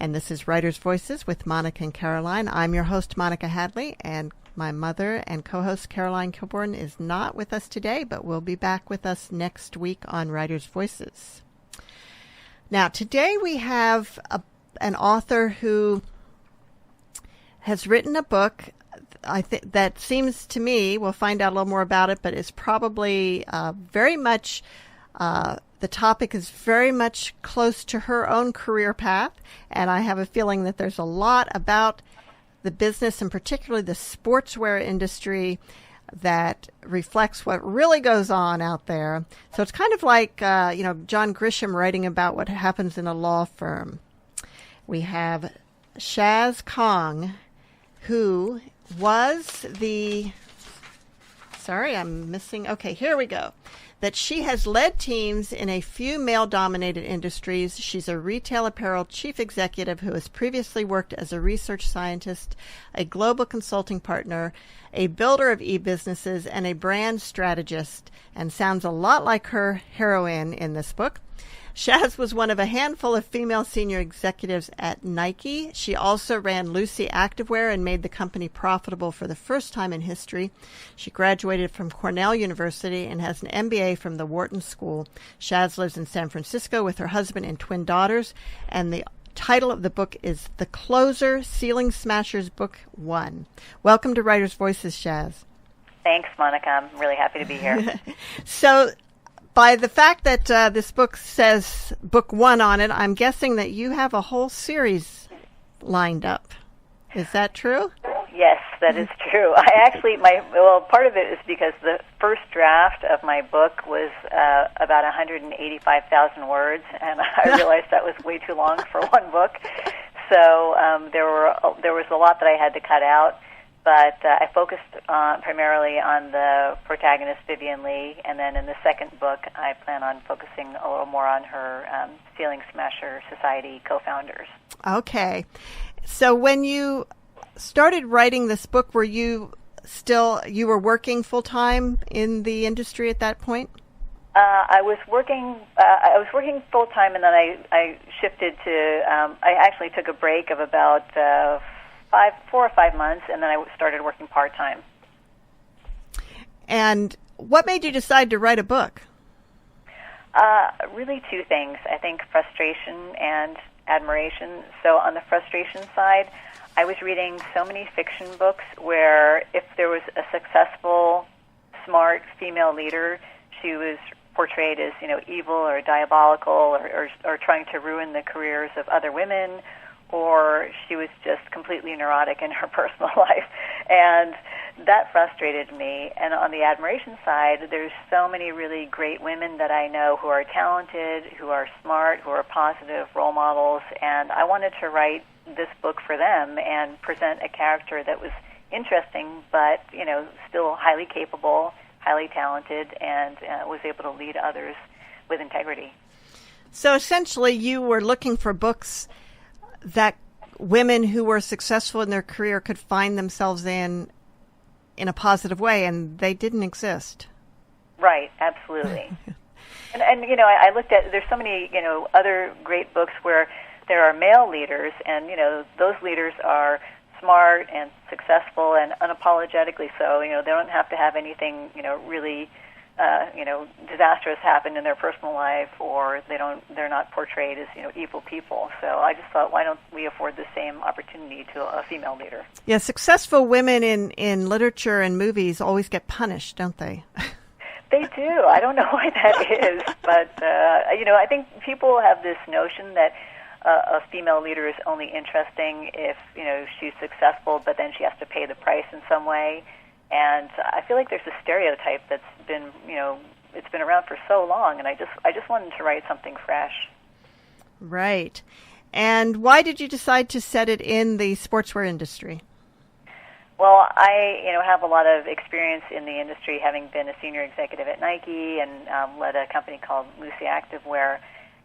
and this is Writer's Voices with Monica and Caroline. I'm your host, Monica Hadley, and my mother and co-host Caroline Kilborn is not with us today, but will be back with us next week on Writer's Voices. Now, today we have an author who has written a book that seems to me, we'll find out a little more about it, but it's probably very much, the topic is very much close to her own career path, and I have a feeling that there's a lot about the business and particularly the sportswear industry that reflects what really goes on out there. So it's kind of like, John Grisham writing about what happens in a law firm. We have Shaz Kahng, who was here we go. That she has led teams in a few male-dominated industries. She's a retail apparel chief executive who has previously worked as a research scientist, a global consulting partner, a builder of e-businesses, and a brand strategist, and sounds a lot like her heroine in this book. Shaz was one of a handful of female senior executives at Nike. She also ran Lucy Activewear and made the company profitable for the first time in history. She graduated from Cornell University and has an MBA from the Wharton School. Shaz lives in San Francisco with her husband and twin daughters, and the title of the book is The Closer, Ceiling Smashers Book 1. Welcome to Writer's Voices, Shaz. Thanks, Monica. I'm really happy to be here. So, by the fact that this book says book 1 on it, I'm guessing that you have a whole series lined up. Is that true? Yes, that is true. Part of it is because the first draft of my book was about 185,000 words, and I realized that was way too long for one book. So there was a lot that I had to cut out. But I focused primarily on the protagonist, Vivian Lee, and then in the second book, I plan on focusing a little more on her Ceiling Smasher Society co-founders. Okay. So when you started writing this book, were you were working full-time in the industry at that point? I was working full-time, and then I shifted to, I actually took a break of about 4 or 5 months, and then I started working part-time. And what made you decide to write a book? Really two things. I think frustration and admiration. So on the frustration side, I was reading so many fiction books where if there was a successful, smart female leader, she was portrayed as, evil or diabolical or trying to ruin the careers of other women, or she was just completely neurotic in her personal life. And that frustrated me. And on the admiration side, there's so many really great women that I know who are talented, who are smart, who are positive role models, and I wanted to write this book for them and present a character that was interesting but, still highly capable, highly talented, and was able to lead others with integrity. So essentially you were looking for books that women who were successful in their career could find themselves in a positive way, and they didn't exist. Right, absolutely. and I looked at, there's so many, other great books where there are male leaders, and, those leaders are smart and successful and unapologetically so. They don't have to have anything, really disastrous happen in their personal life, or they're not portrayed as, evil people. So I just thought, why don't we afford the same opportunity to a female leader? Yeah, successful women in literature and movies always get punished, don't they? They do. I don't know why that is, but I think people have this notion that a female leader is only interesting if, she's successful, but then she has to pay the price in some way. And I feel like there's a stereotype that's been, it's been around for so long, and I just wanted to write something fresh. Right. And why did you decide to set it in the sportswear industry? Well, I, have a lot of experience in the industry, having been a senior executive at Nike and led a company called Lucy Activewear.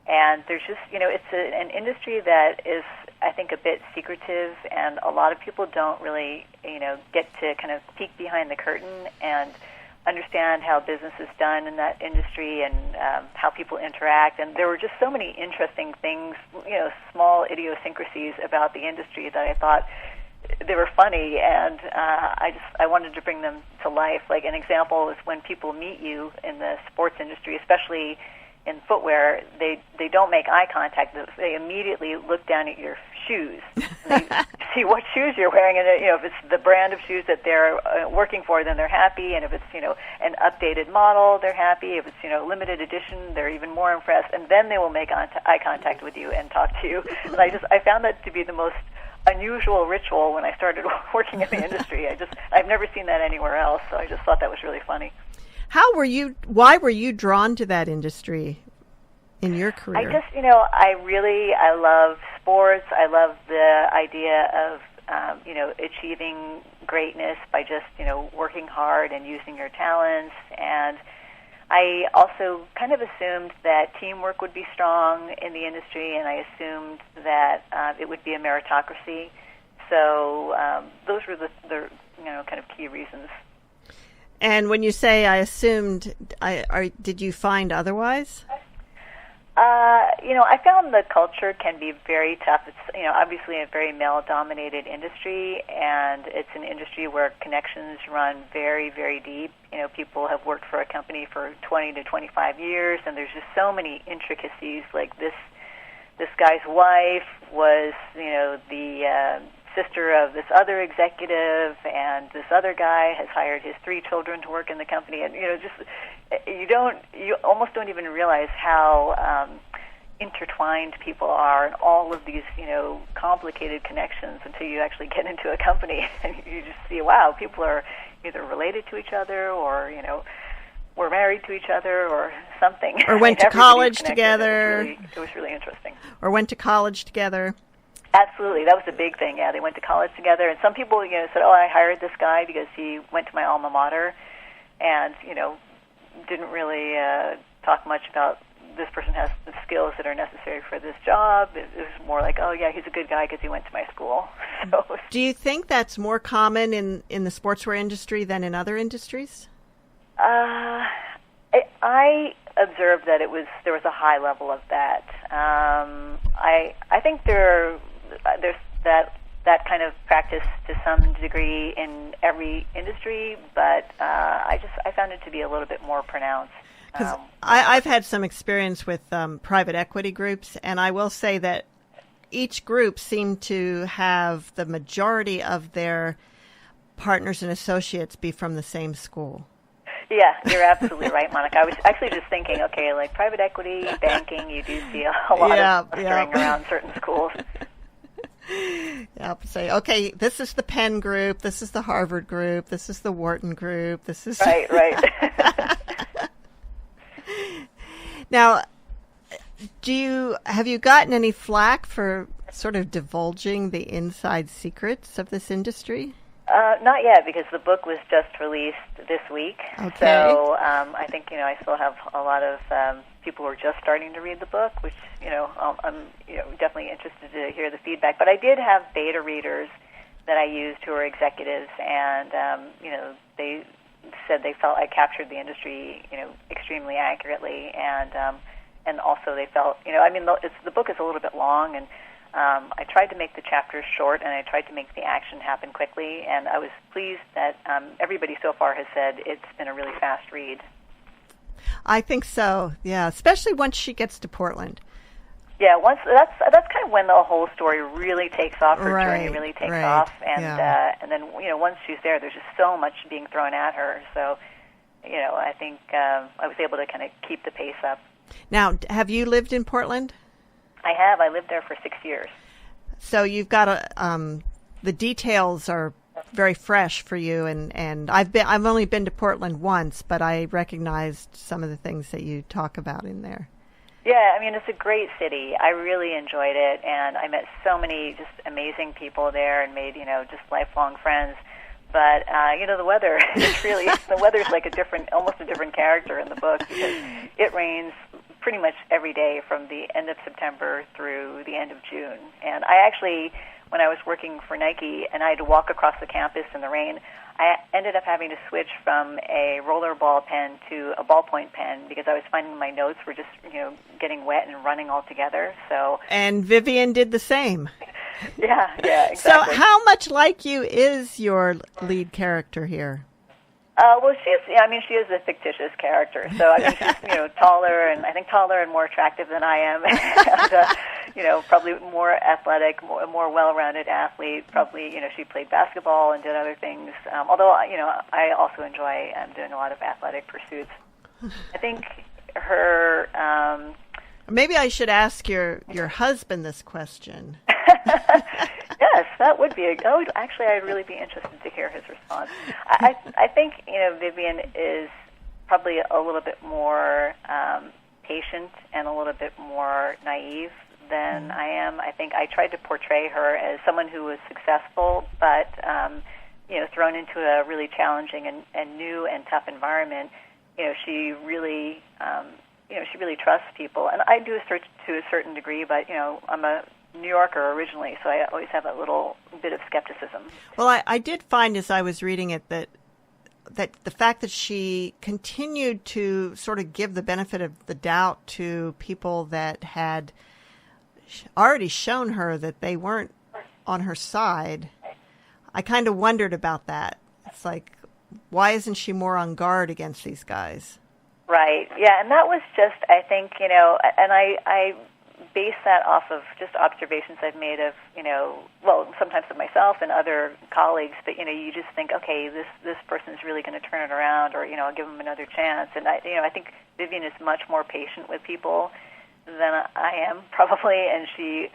And there's just, it's an industry that is, I think, a bit secretive, and a lot of people don't really, get to kind of peek behind the curtain and understand how business is done in that industry and how people interact. And there were just so many interesting things, small idiosyncrasies about the industry that I thought they were funny, and I wanted to bring them to life. Like an example is when people meet you in the sports industry, especially in footwear, they don't make eye contact. They immediately look down at your shoes. And they see what shoes you're wearing, and if it's the brand of shoes that they're working for, then they're happy. And if it's an updated model, they're happy. If it's limited edition, they're even more impressed. And then they will make eye contact with you and talk to you. And I found that to be the most unusual ritual when I started working in the industry. I've never seen that anywhere else, so I just thought that was really funny. Why were you drawn to that industry in your career? I love sports. I love the idea of, achieving greatness by just, working hard and using your talents. And I also kind of assumed that teamwork would be strong in the industry, and I assumed that it would be a meritocracy. So those were the kind of key reasons. And when you say I assumed, did you find otherwise? I found the culture can be very tough. It's, obviously a very male-dominated industry, and it's an industry where connections run very, very deep. People have worked for a company for 20 to 25 years, and there's just so many intricacies. Like this guy's wife was, the sister of this other executive, and this other guy has hired his 3 children to work in the company, and you almost don't even realize how intertwined people are, and all of these complicated connections until you actually get into a company and you just see, wow, people are either related to each other or were married to each other or something, or went to college together. It was really interesting. Or went to college together. Absolutely, that was a big thing. Yeah, they went to college together, and some people, said, "Oh, I hired this guy because he went to my alma mater," and didn't really talk much about this person has the skills that are necessary for this job. It was more like, "Oh, yeah, he's a good guy because he went to my school." So, do you think that's more common in the sportswear industry than in other industries? I observed that there was a high level of that. I think there's that kind of practice to some degree in every industry, but I found it to be a little bit more pronounced. Because I've had some experience with private equity groups, and I will say that each group seemed to have the majority of their partners and associates be from the same school. Yeah, you're absolutely right, Monica. I was actually just thinking, okay, like private equity, banking, you do see a lot of clustering around certain schools. Yeah, say, okay, this is the Penn group, this is the Harvard group, this is the Wharton group, this is... Right. Now, have you gotten any flack for sort of divulging the inside secrets of this industry? Not yet, because the book was just released this week. Okay. So I think I still have a lot of people who are just starting to read the book, which I'm definitely interested to hear the feedback. But I did have beta readers that I used who are executives, and they said they felt I captured the industry extremely accurately, and also they felt the book is a little bit long, and I tried to make the chapters short, and I tried to make the action happen quickly, and I was pleased that everybody so far has said it's been a really fast read. I think so, yeah, especially once she gets to Portland. Yeah, that's kind of when the whole story really takes off, her journey really takes off, and then once she's there, there's just so much being thrown at her. So, I think I was able to kind of keep the pace up. Now, have you lived in Portland? I have. I lived there for 6 years. So you've got the details are very fresh for you, and I've only been to Portland once, but I recognized some of the things that you talk about in there. Yeah, it's a great city. I really enjoyed it, and I met so many just amazing people there and made, just lifelong friends. But, the weather, the weather's like almost a different character in the book, because it rains pretty much every day from the end of September through the end of June. And I actually when I was working for Nike and I had to walk across the campus in the rain, I ended up having to switch from a rollerball pen to a ballpoint pen because I was finding my notes were just, getting wet and running all together. So, and Vivian did the same. Yeah, exactly. So how much like you is your lead character here? Well, she is a fictitious character. So, I mean, she's, taller and more attractive than I am. And, probably more athletic, more well-rounded athlete. Probably, she played basketball and did other things. Although, I also enjoy doing a lot of athletic pursuits. I think her... Maybe I should ask your husband this question. Yes, that would be actually, I'd really be interested to hear his response. I think, Vivian is probably a little bit more patient and a little bit more naive than I am. I think I tried to portray her as someone who was successful, but, thrown into a really challenging and new and tough environment. She really... she really trusts people, and I do to a certain degree, but, I'm a New Yorker originally, so I always have a little bit of skepticism. Well, I did find as I was reading it that the fact that she continued to sort of give the benefit of the doubt to people that had already shown her that they weren't on her side, I kind of wondered about that. It's like, why isn't she more on guard against these guys? Right. Yeah, and that was just, I think, and I base that off of just observations I've made of, sometimes of myself and other colleagues, but, you just think, okay, this person's really going to turn it around, or, I'll give them another chance. And, I think Vivian is much more patient with people than I am, probably, and she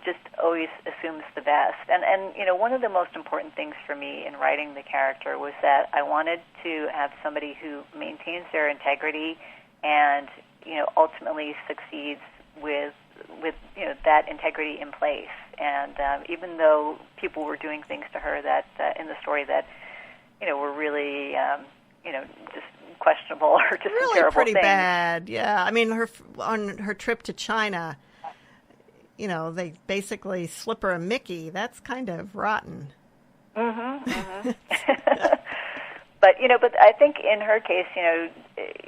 just always assumes the best. And one of the most important things for me in writing the character was that I wanted to have somebody who maintains their integrity and, ultimately succeeds with that integrity in place. And even though people were doing things to her that in the story that, were really, just questionable or just really terrible pretty things. Bad. Yeah. I mean, on her trip to China, they basically slip her a Mickey. That's kind of rotten. Mm-hmm. Mm-hmm. But I think in her case,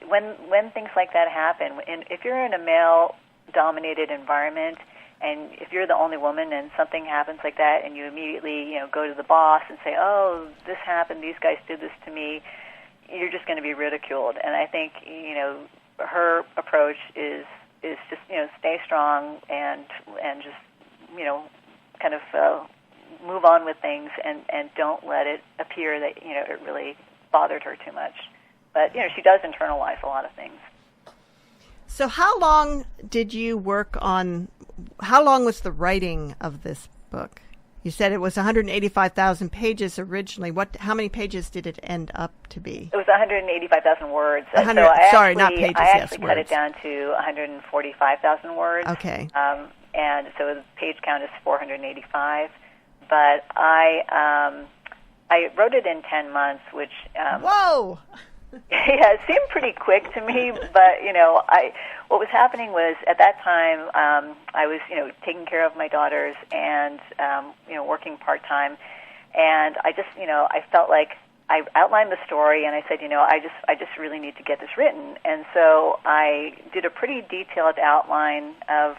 when things like that happen, and if you're in a male-dominated environment, and if you're the only woman and something happens like that, and you immediately, go to the boss and say, "Oh, this happened. These guys did this to me," you're just going to be ridiculed. And I think, her approach is just, stay strong and just, kind of move on with things and don't let it appear that, it really bothered her too much. But, she does internalize a lot of things. So how long was the writing of this book? You said it was 185,000 pages originally. How many pages did it end up to be? It was 185,000 words. Not pages, I actually cut words. it down to 145,000 words. Okay. And so the page count is 485. But I wrote it in 10 months, which... Whoa! Yeah, it seemed pretty quick to me, but, what was happening was, at that time, I was, taking care of my daughters and, working part-time, and I just, I felt like I outlined the story, and I said, I just really need to get this written, and so I did a pretty detailed outline of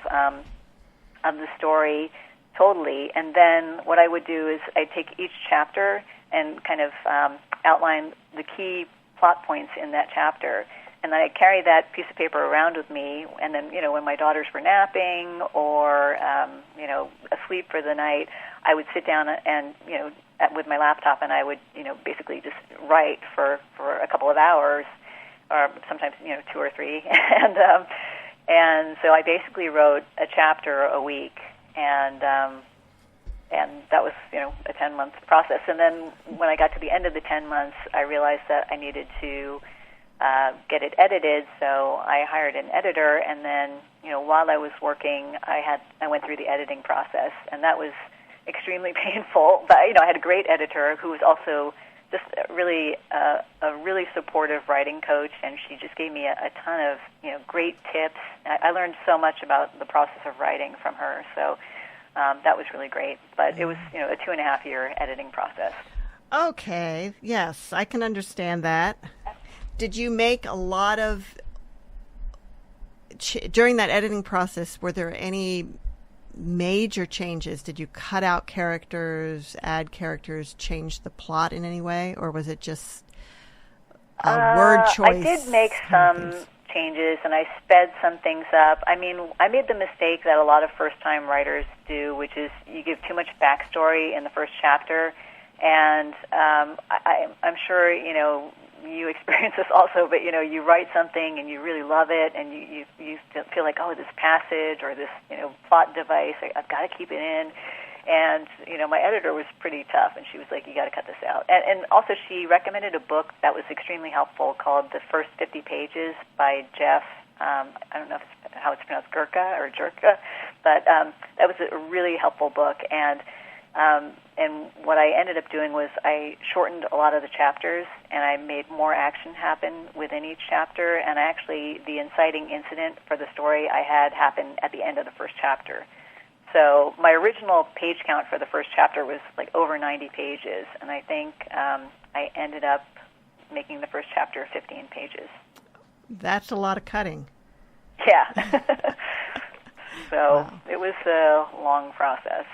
the story totally, and then what I would do is I'd take each chapter and kind of outline the key plot points in that chapter, and then I carry that piece of paper around with me, and then, when my daughters were napping or, asleep for the night, I would sit down and, with my laptop, and I would, basically just write for a couple of hours, or sometimes, 2 or 3, and so I basically wrote a chapter a week, and that was, a 10-month process. And then when I got to the end of the 10 months, I realized that I needed to get it edited, so I hired an editor, and then, while I was working, I went through the editing process, and that was extremely painful. But, I had a great editor who was also just really a really supportive writing coach, and she just gave me a ton of, great tips. I learned so much about the process of writing from her, so that was really great. But it was, a 2.5-year editing process. Okay, yes, I can understand that. Did you make a lot of, during that editing process, were there any major changes? Did you cut out characters, add characters, change the plot in any way, or was it just a word choice? I did make some changes, and I sped some things up. I mean, I made the mistake that a lot of first-time writers do, which is you give too much backstory in the first chapter, and I'm sure, you experience this also, but, you write something and you really love it, and you feel like, oh, this passage or this, plot device, I've got to keep it in. And, my editor was pretty tough, and she was like, you got to cut this out. And also she recommended a book that was extremely helpful called The First 50 Pages by Jeff, I don't know how it's pronounced, Gurka or Jerka, but that was a really helpful book. And what I ended up doing was I shortened a lot of the chapters, and I made more action happen within each chapter. And actually, the inciting incident for the story I had happen at the end of the first chapter. So my original page count for the first chapter was like over 90 pages, and I think I ended up making the first chapter 15 pages. That's a lot of cutting. Yeah. So wow. It was a long process.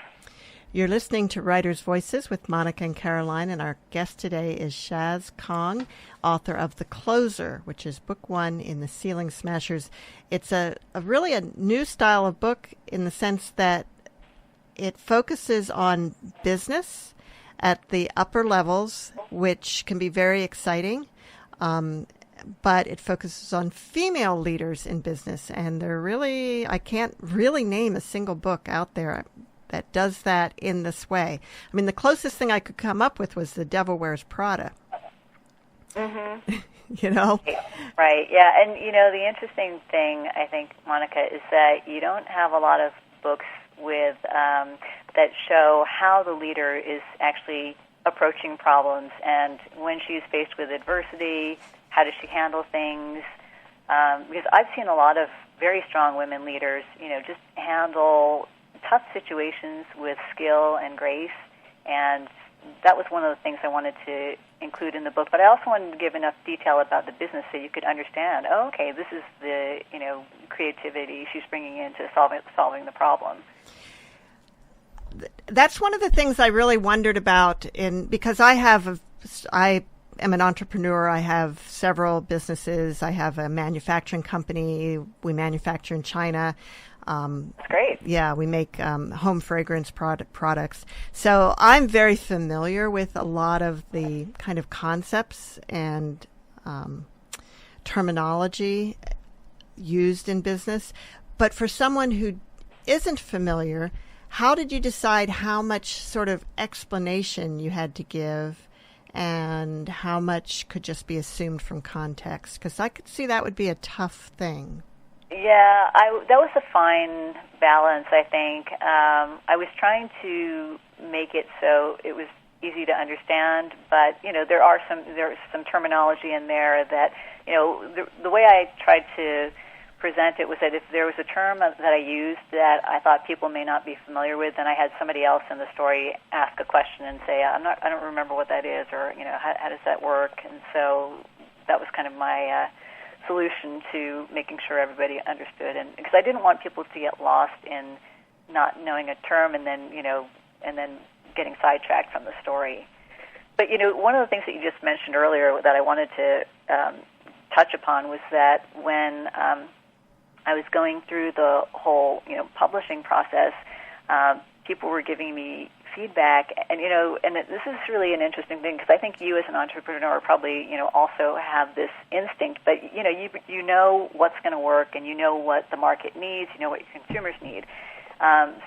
You're listening to Writers' Voices with Monica and Caroline, and our guest today is Shaz Kahng, author of The Closer, which is book 1 in the Ceiling Smashers. It's a really a new style of book in the sense that it focuses on business at the upper levels, which can be very exciting, but it focuses on female leaders in business, and I can't really name a single book out there that does that in this way. I mean, the closest thing I could come up with was The Devil Wears Prada. Mm-hmm. Right, yeah. And, the interesting thing, I think, Monica, is that you don't have a lot of books with that show how the leader is actually approaching problems, and when she's faced with adversity, how does she handle things? Because I've seen a lot of very strong women leaders, just handle tough situations with skill and grace, and that was one of the things I wanted to include in the book. But I also wanted to give enough detail about the business so you could understand, oh, okay, this is the creativity she's bringing into solving the problem. That's one of the things I really wondered about, because I am an entrepreneur. I have several businesses. I have a manufacturing company. We manufacture in China. That's great. Yeah, we make home fragrance products. So I'm very familiar with a lot of the kind of concepts and terminology used in business. But for someone who isn't familiar, how did you decide how much sort of explanation you had to give and how much could just be assumed from context? Because I could see that would be a tough thing. Yeah, that was a fine balance, I think. I was trying to make it so it was easy to understand, but there's some terminology in there that the way I tried to present it was that if there was a term that I used that I thought people may not be familiar with, then I had somebody else in the story ask a question and say, I don't remember what that is, or how does that work? And so that was kind of my solution to making sure everybody understood, and because I didn't want people to get lost in not knowing a term and then getting sidetracked from the story. But one of the things that you just mentioned earlier that I wanted to touch upon was that when I was going through the whole publishing process, people were giving me feedback, and this is really an interesting thing, because I think you as an entrepreneur probably also have this instinct, but you know what's going to work, and you know what the market needs, you know what your consumers need.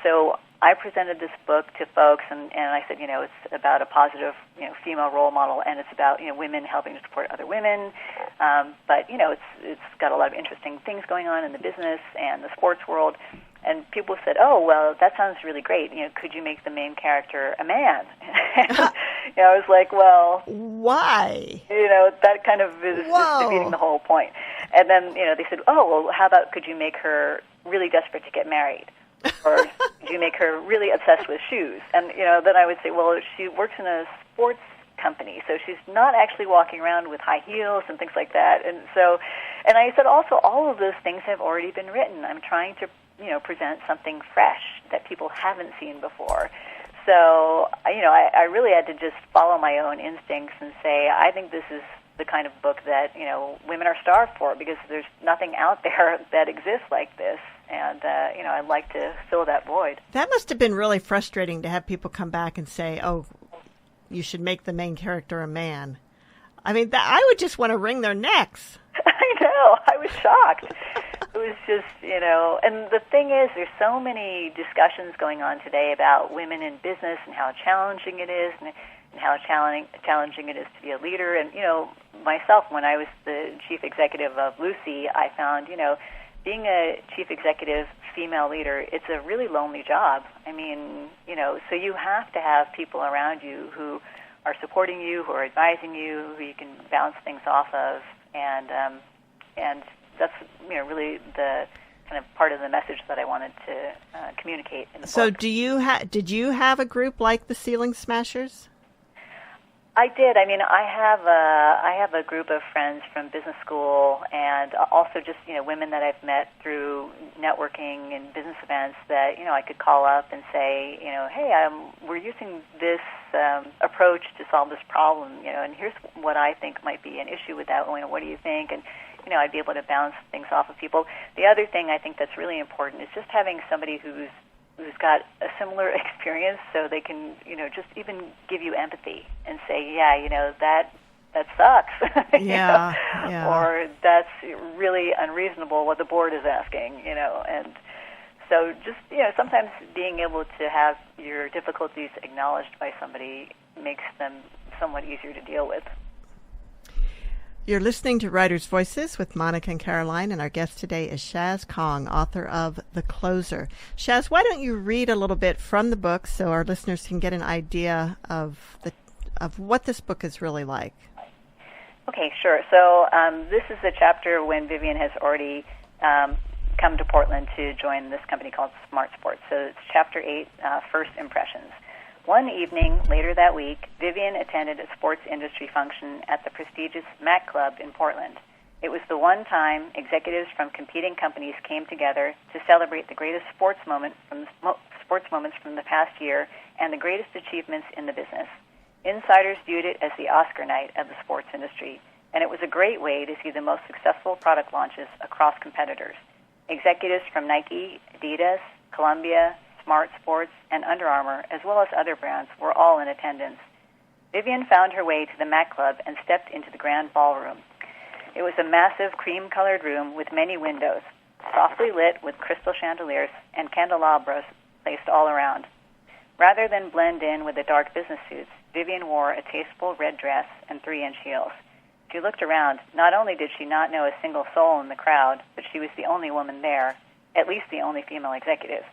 So I presented this book to folks, and I said, it's about a positive female role model, and it's about women helping to support other women, but it's got a lot of interesting things going on in the business and the sports world. And people said, "Oh, well, that sounds really great. Could you make the main character a man?" I was like, "Well, why?" That kind of is defeating the whole point. And then, they said, "Oh, well, how about could you make her really desperate to get married?" Or do you make her really obsessed with shoes? And, then I would say, well, she works in a sports company, so she's not actually walking around with high heels and things like that. And I said also, all of those things have already been written. I'm trying to, present something fresh that people haven't seen before. So, I really had to just follow my own instincts and say, I think this is the kind of book that, women are starved for, because there's nothing out there that exists like this. And, I'd like to fill that void. That must have been really frustrating to have people come back and say, oh, you should make the main character a man. I mean, I would just want to wring their necks. I know. I was shocked. It was just, and the thing is, there's so many discussions going on today about women in business and how challenging it is, and how challenging it is to be a leader. And, myself, when I was the chief executive of Lucy, I found, being a chief executive female leader, it's a really lonely job. I mean, so you have to have people around you who are supporting you, who are advising you, who you can bounce things off of, and that's really the kind of part of the message that I wanted to communicate in the book. So, did you have a group like the Ceiling Smashers? I did. I mean, I have a group of friends from business school, and also just women that I've met through networking and business events that I could call up and say, hey, we're using this approach to solve this problem, and here's what I think might be an issue with that. What do you think? And I'd be able to bounce things off of people. The other thing I think that's really important is just having somebody who's got a similar experience, so they can, just even give you empathy and say, yeah, that sucks. Yeah. Or that's really unreasonable what the board is asking, and so just, sometimes being able to have your difficulties acknowledged by somebody makes them somewhat easier to deal with. You're listening to Writers' Voices with Monica and Caroline, and our guest today is Shaz Kahng, author of The Closer. Shaz, why don't you read a little bit from the book so our listeners can get an idea of what this book is really like? Okay, sure. So this is the chapter when Vivian has already come to Portland to join this company called Smart Sports. So it's Chapter 8, First Impressions. One evening later that week, Vivian attended a sports industry function at the prestigious Mac Club in Portland. It was the one time executives from competing companies came together to celebrate the greatest sports moments from the past year and the greatest achievements in the business. Insiders viewed it as the Oscar night of the sports industry, and it was a great way to see the most successful product launches across competitors. Executives from Nike, Adidas, Columbia, Smart Sports, and Under Armour, as well as other brands, were all in attendance. Vivian found her way to the Mac Club and stepped into the grand ballroom. It was a massive cream-colored room with many windows, softly lit with crystal chandeliers and candelabras placed all around. Rather than blend in with the dark business suits, Vivian wore a tasteful red dress and 3-inch heels. She looked around. Not only did she not know a single soul in the crowd, but she was the only woman there, at least the only female executive.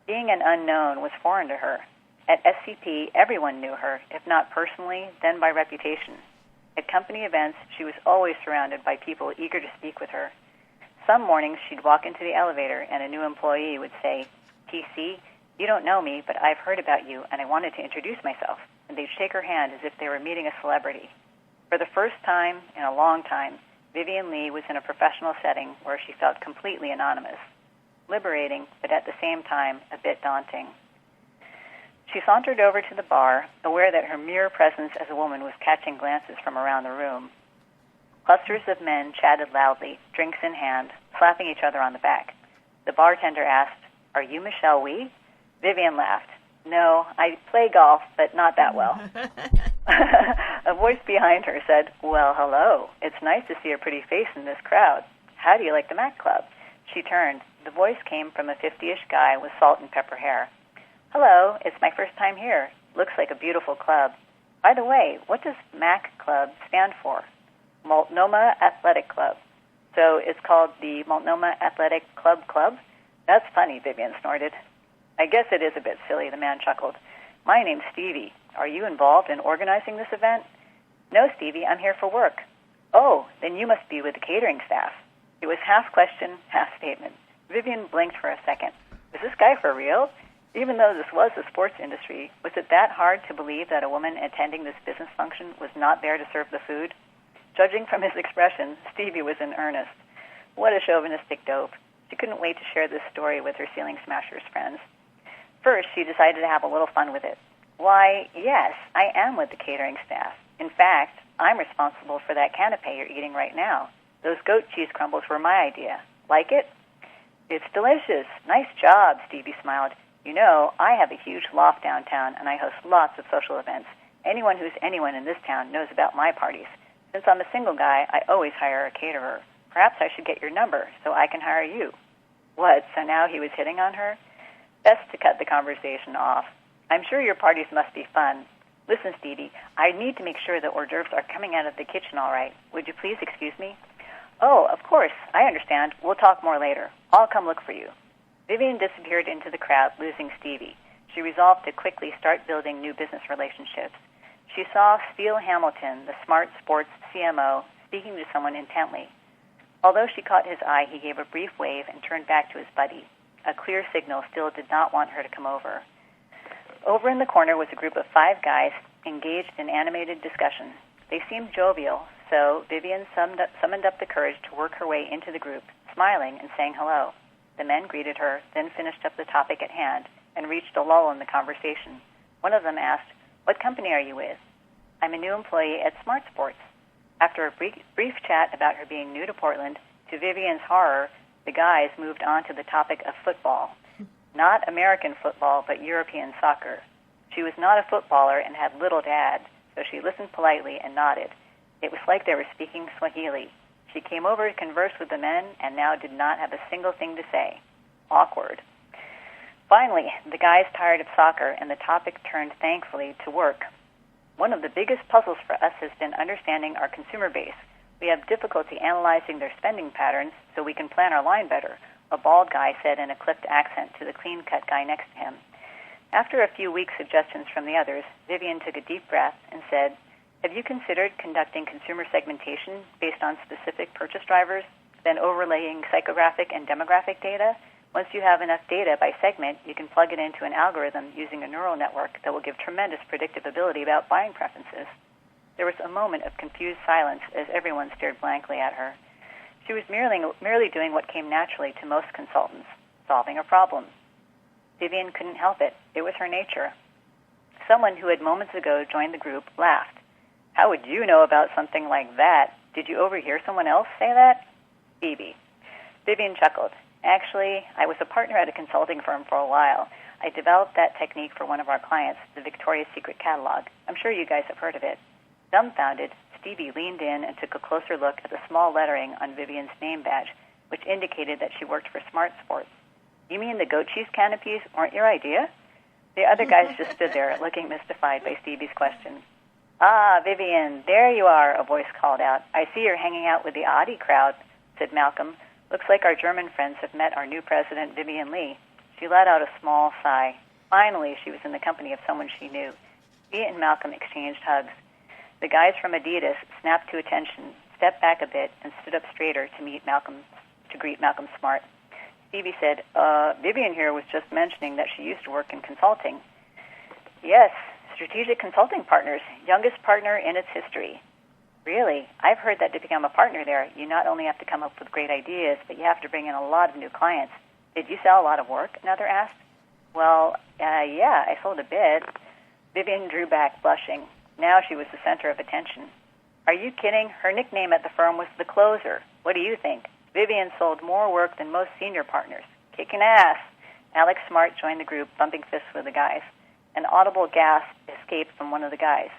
Being an unknown was foreign to her. At SCP, everyone knew her, if not personally, then by reputation. At company events, she was always surrounded by people eager to speak with her. Some mornings, she'd walk into the elevator, and a new employee would say, "TC, you don't know me, but I've heard about you, and I wanted to introduce myself." And they'd shake her hand as if they were meeting a celebrity. For the first time in a long time, Vivian Lee was in a professional setting where she felt completely anonymous. Liberating, but at the same time, a bit daunting. She sauntered over to the bar, aware that her mere presence as a woman was catching glances from around the room. Clusters of men chatted loudly, drinks in hand, slapping each other on the back. The bartender asked, "Are you Michelle Wee?" Vivian laughed. "No, I play golf, but not that well." A voice behind her said, "Well, hello. It's nice to see a pretty face in this crowd. How do you like the Mac Club?" She turned. The voice came from a 50-ish guy with salt and pepper hair. "Hello, it's my first time here. Looks like a beautiful club. By the way, what does MAC Club stand for?" Multnomah Athletic Club. "So it's called the Multnomah Athletic Club? That's funny," Vivian snorted. "I guess it is a bit silly," the man chuckled. "My name's Stevie. Are you involved in organizing this event?" "No, Stevie, I'm here for work." "Oh, then you must be with the catering staff." It was half question, half statement. Vivian blinked for a second. "What Was this guy for real? Even though this was the sports industry, was it that hard to believe that a woman attending this business function was not there to serve the food? Judging from his expression, Stevie was in earnest. What a chauvinistic dope. She couldn't wait to share this story with her Ceiling Smashers friends. First, she decided to have a little fun with it. Why, yes, I am with the catering staff. In fact, I'm responsible for that canapé you're eating right now. Those goat cheese crumbles were my idea. Like it? It's delicious. Nice job, Stevie smiled. You know, I have a huge loft downtown, and I host lots of social events. Anyone who's anyone in this town knows about my parties. Since I'm a single guy, I always hire a caterer. Perhaps I should get your number so I can hire you. What, so now he was hitting on her? Best to cut the conversation off. I'm sure your parties must be fun. Listen, Stevie, I need to make sure the hors d'oeuvres are coming out of the kitchen all right. Would you please excuse me? Oh, of course. I understand. We'll talk more later. I'll come look for you. Vivian disappeared into the crowd, losing Stevie. She resolved to quickly start building new business relationships. She saw Steele Hamilton, the smart sports CMO, speaking to someone intently. Although she caught his eye, he gave a brief wave and turned back to his buddy. A clear signal Steele did not want her to come over. Over in the corner was a group of 5 guys engaged in animated discussion. They seemed jovial, so Vivian summoned up the courage to work her way into the group, smiling and saying hello. The men greeted her, then finished up the topic at hand, and reached a lull in the conversation. One of them asked, "What company are you with?" "I'm a new employee at Smart Sports." After a brief chat about her being new to Portland, to Vivian's horror, the guys moved on to the topic of football. Not American football, but European soccer. She was not a footballer and had little to add, so she listened politely and nodded. It was like they were speaking Swahili. She came over to converse with the men and now did not have a single thing to say. Awkward. Finally, the guys tired of soccer and the topic turned, thankfully, to work. One of the biggest puzzles for us has been understanding our consumer base. We have difficulty analyzing their spending patterns so we can plan our line better, a bald guy said in a clipped accent to the clean-cut guy next to him. After a few weak suggestions from the others, Vivian took a deep breath and said, "Have you considered conducting consumer segmentation based on specific purchase drivers, then overlaying psychographic and demographic data? Once you have enough data by segment, you can plug it into an algorithm using a neural network that will give tremendous predictive ability about buying preferences." There was a moment of confused silence as everyone stared blankly at her. She was merely doing what came naturally to most consultants, solving a problem. Vivian couldn't help it. It was her nature. Someone who had moments ago joined the group laughed. "How would you know about something like that? Did you overhear someone else say that?" Phoebe. Vivian chuckled. "Actually, I was a partner at a consulting firm for a while. I developed that technique for one of our clients, the Victoria's Secret catalog. I'm sure you guys have heard of it." Dumbfounded, Stevie leaned in and took a closer look at the small lettering on Vivian's name badge, which indicated that she worked for Smart Sports. "You mean the goat cheese canopies weren't your idea?" The other guys just stood there, looking mystified by Stevie's question. "Ah, Vivian, there you are," a voice called out. "I see you're hanging out with the Audi crowd," said Malcolm. "Looks like our German friends have met our new president, Vivian Lee." She let out a small sigh. Finally, she was in the company of someone she knew. She and Malcolm exchanged hugs. The guys from Adidas snapped to attention, stepped back a bit, and stood up straighter to greet Malcolm Smart. Stevie said, "Vivian here was just mentioning that she used to work in consulting." "Yes, Strategic Consulting Partners, youngest partner in its history." "Really? I've heard that to become a partner there, you not only have to come up with great ideas, but you have to bring in a lot of new clients. Did you sell a lot of work?" another asked. "Well, yeah, I sold a bit." Vivian drew back, blushing. Now she was the center of attention. "Are you kidding? Her nickname at the firm was the Closer. What do you think? Vivian sold more work than most senior partners. Kicking ass." Alex Smart joined the group, bumping fists with the guys. An audible gasp escaped from one of the guys.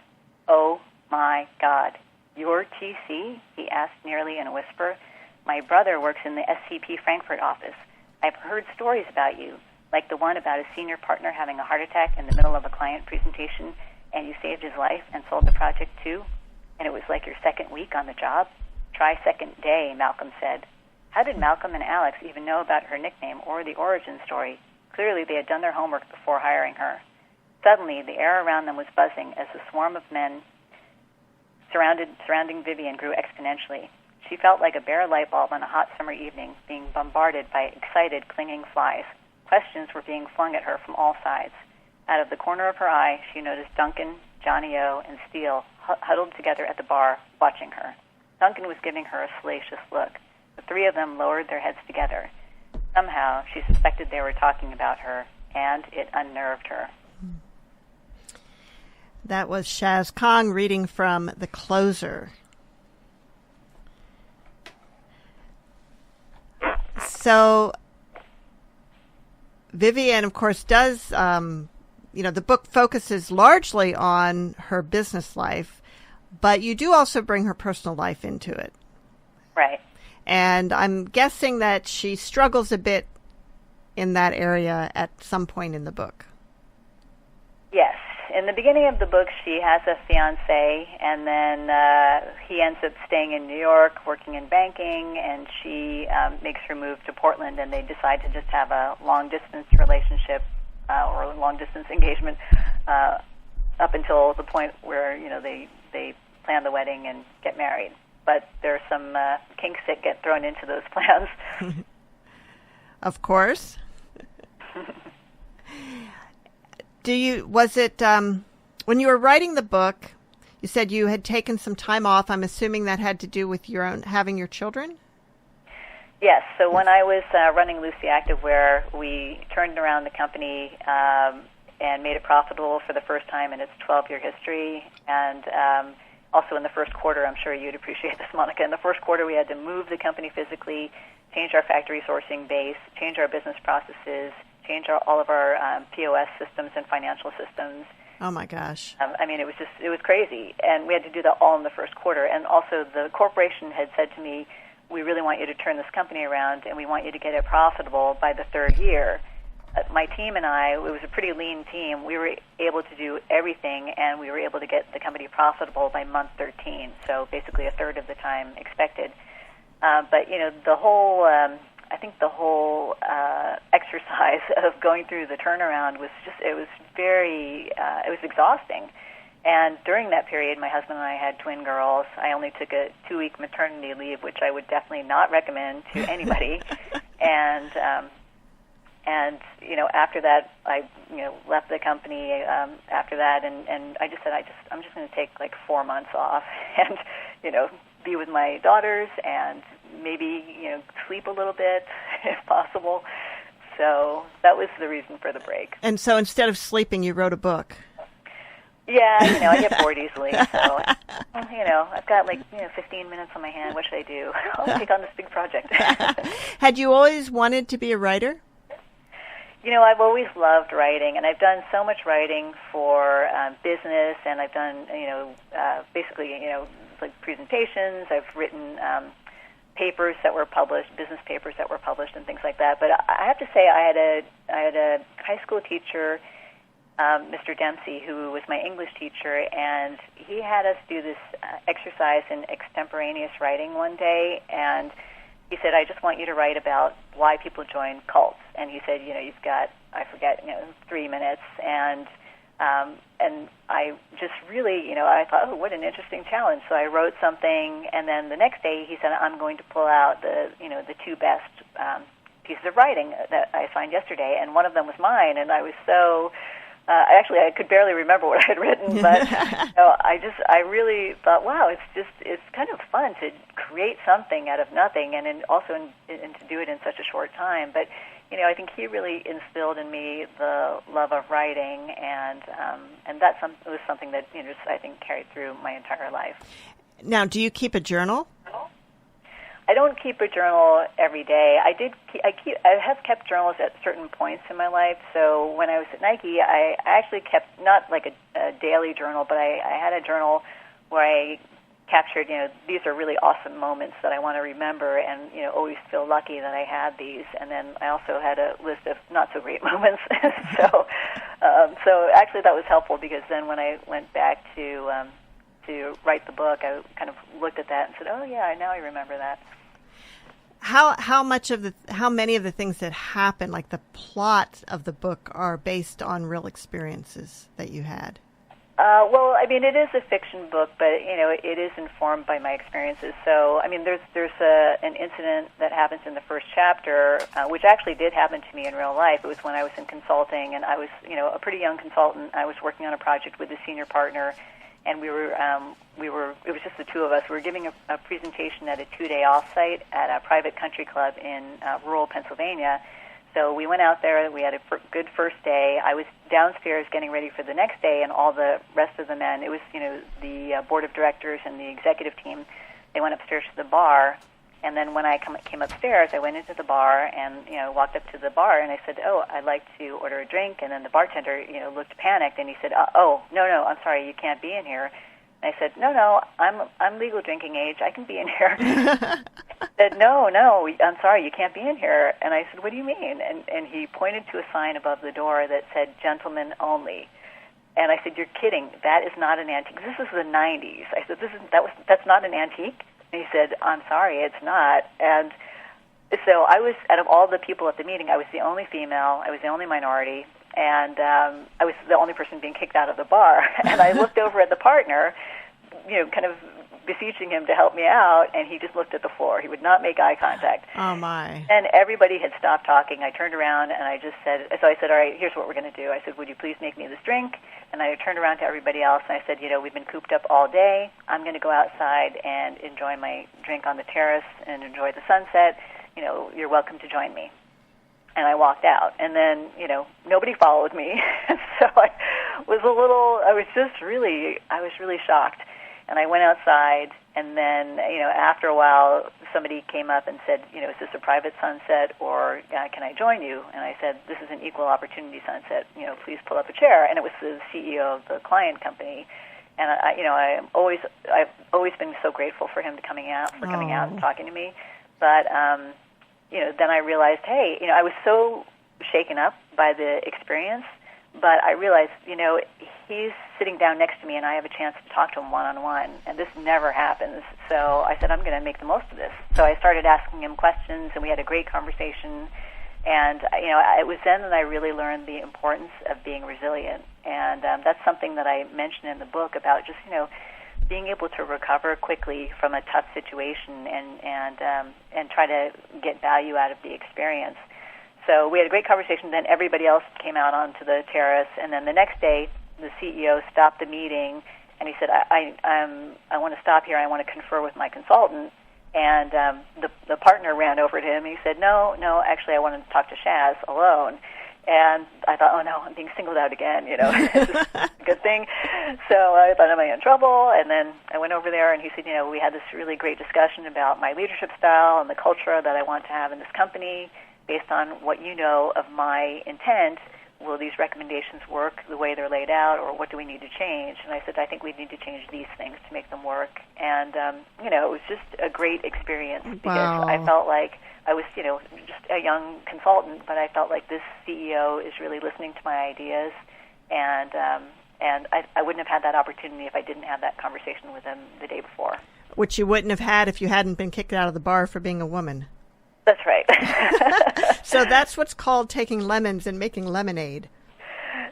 "Oh, my God. You're TC?" he asked nearly in a whisper. "My brother works in the SCP Frankfurt office. I've heard stories about you, like the one about a senior partner having a heart attack in the middle of a client presentation, and you saved his life and sold the project too, and it was like your second week on the job." "Try second day," Malcolm said. How did Malcolm and Alex even know about her nickname or the origin story? Clearly they had done their homework before hiring her. Suddenly, the air around them was buzzing as the swarm of men surrounding Vivian grew exponentially. She felt like a bare light bulb on a hot summer evening, being bombarded by excited, clinging flies. questions were being flung at her from all sides. Out of the corner of her eye, she noticed Duncan, Johnny O, and Steele huddled together at the bar, watching her. Duncan was giving her a salacious look. The three of them lowered their heads together. Somehow, she suspected they were talking about her, and it unnerved her. That was Shaz Kahng reading from The Closer. So, Vivian, of course, does, the book focuses largely on her business life, but you do also bring her personal life into it. Right. And I'm guessing that she struggles a bit in that area at some point in the book. Yes. In the beginning of the book, she has a fiancé, and then he ends up staying in New York, working in banking, and she makes her move to Portland, and they decide to just have a long-distance relationship or a long-distance engagement up until the point where, they plan the wedding and get married. But there are some kinks that get thrown into those plans. Of course. When you were writing the book, you said you had taken some time off. I'm assuming that had to do with having your children? Yes. So when I was running Lucy Activewear, we turned around the company and made it profitable for the first time in its 12-year history. And also in the first quarter, I'm sure you'd appreciate this, Monica. In the first quarter, we had to move the company physically, change our factory sourcing base, change our business processes, change all of our POS systems and financial systems. Oh, my gosh. It was crazy. And we had to do that all in the first quarter. And also the corporation had said to me, we really want you to turn this company around, and we want you to get it profitable by the third year. My team and I, it was a pretty lean team. We were able to do everything, and we were able to get the company profitable by month 13, so basically a third of the time expected. But, the whole exercise of going through the turnaround was it was exhausting. And during that period, my husband and I had twin girls. I only took a 2-week maternity leave, which I would definitely not recommend to anybody. and after that, I left the company after that, and I just said I'm just going to take like 4 months off and be with my daughters and maybe sleep a little bit if possible. So that was the reason for the break. And so instead of sleeping, you wrote a book. Yeah, I get bored easily. So, I've got 15 minutes on my hand. What should I do? I'll take on this big project. Had you always wanted to be a writer? I've always loved writing, and I've done so much writing for business, and I've done, basically, like presentations. I've written papers that were published, business papers that were published, and things like that. But I have to say, I had a high school teacher, Mr. Dempsey, who was my English teacher, and he had us do this exercise in extemporaneous writing one day, and he said, I just want you to write about why people join cults. And he said, you've got, 3 minutes. And I just really, I thought, oh, what an interesting challenge. So I wrote something, and then the next day he said, I'm going to pull out the 2 best pieces of writing that I signed yesterday. And one of them was mine, and I was so... I could barely remember what I had written, but I really thought, wow, it's kind of fun to create something out of nothing, and also to do it in such a short time. But I think he really instilled in me the love of writing, and that was something that I think carried through my entire life. Now, do you keep a journal? I don't keep a journal every day. I have kept journals at certain points in my life. So when I was at Nike, I actually kept not like a daily journal, but I had a journal where I captured, these are really awesome moments that I want to remember, and always feel lucky that I had these. And then I also had a list of not so great moments. So actually that was helpful, because then when I went back to write the book, I kind of looked at that and said, oh yeah, now I remember that. How many of the things that happen, like the plot of the book, are based on real experiences that you had? Well, I mean, it is a fiction book, but it is informed by my experiences. So, I mean, there's an incident that happens in the first chapter, which actually did happen to me in real life. It was when I was in consulting, and I was, a pretty young consultant. I was working on a project with a senior partner, and we were. It was just the two of us. We were giving a presentation at a 2-day offsite at a private country club in rural Pennsylvania. So we went out there. We had a good first day. I was downstairs getting ready for the next day, and all the rest of the men, it was, the board of directors and the executive team, they went upstairs to the bar. And then when I came upstairs, I went into the bar and, walked up to the bar, and I said, oh, I'd like to order a drink. And then the bartender, looked panicked, and he said, no, I'm sorry, you can't be in here. And I said, no, I'm legal drinking age. I can be in here. He said, no, I'm sorry, you can't be in here. And I said, what do you mean? And he pointed to a sign above the door that said, gentlemen only. And I said, you're kidding. That is not an antique. This is the 90s. I said, that's not an antique? And he said, I'm sorry, it's not. And so I was, out of all the people at the meeting, I was the only female. I was the only minority. And I was the only person being kicked out of the bar. And I looked over at the partner, kind of beseeching him to help me out, and he just looked at the floor. He would not make eye contact. Oh, my. And everybody had stopped talking. I turned around, and I said, all right, here's what we're going to do. I said, would you please make me this drink? And I turned around to everybody else, and I said, we've been cooped up all day. I'm going to go outside and enjoy my drink on the terrace and enjoy the sunset. You're welcome to join me. And I walked out, and then, nobody followed me. So I was really shocked. And I went outside, and then, after a while, somebody came up and said, is this a private sunset, or can I join you? And I said, this is an equal opportunity sunset. Please pull up a chair. And it was the CEO of the client company. And I've always been so grateful for him coming out and talking to me. But then I realized, hey, I was so shaken up by the experience, but I realized, he's sitting down next to me, and I have a chance to talk to him one-on-one, and this never happens. So I said, I'm going to make the most of this. So I started asking him questions, and we had a great conversation. And, it was then that I really learned the importance of being resilient. And that's something that I mentioned in the book about just, being able to recover quickly from a tough situation and try to get value out of the experience. So we had a great conversation. Then everybody else came out onto the terrace, and then the next day, the CEO stopped the meeting, and he said, I want to stop here. I want to confer with my consultant. And the partner ran over to him. And he said, no, actually, I want to talk to Shaz alone. And I thought, oh, no, I'm being singled out again, This is a good thing. So I thought, am I in trouble? And then I went over there, and he said, we had this really great discussion about my leadership style and the culture that I want to have in this company. Based on what you know of my intent, will these recommendations work the way they're laid out, or what do we need to change? And I said, I think we need to change these things to make them work. And, it was just a great experience because I felt like I was, just a young consultant, but I felt like this CEO is really listening to my ideas, and I wouldn't have had that opportunity if I didn't have that conversation with him the day before. Which you wouldn't have had if you hadn't been kicked out of the bar for being a woman. That's right. So that's what's called taking lemons and making lemonade.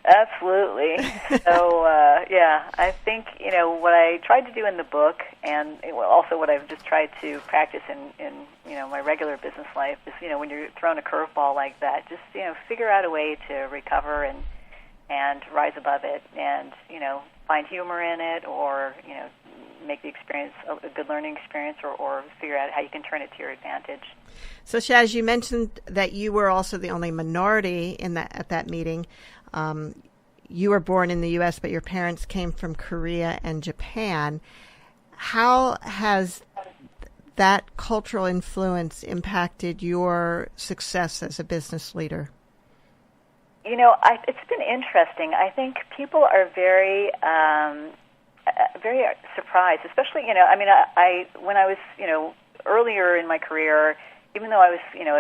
Absolutely. So, I think, what I tried to do in the book, and also what I've just tried to practice in my regular business life is, when you're thrown a curveball like that, just, figure out a way to recover and rise above it and, find humor in it, or, make the experience a good learning experience, or figure out how you can turn it to your advantage. So, Shaz, you mentioned that you were also the only minority at that meeting. You were born in the U.S., but your parents came from Korea and Japan. How has that cultural influence impacted your success as a business leader? It's been interesting. I think people are very surprised, especially, I when I was, earlier in my career, even though I was,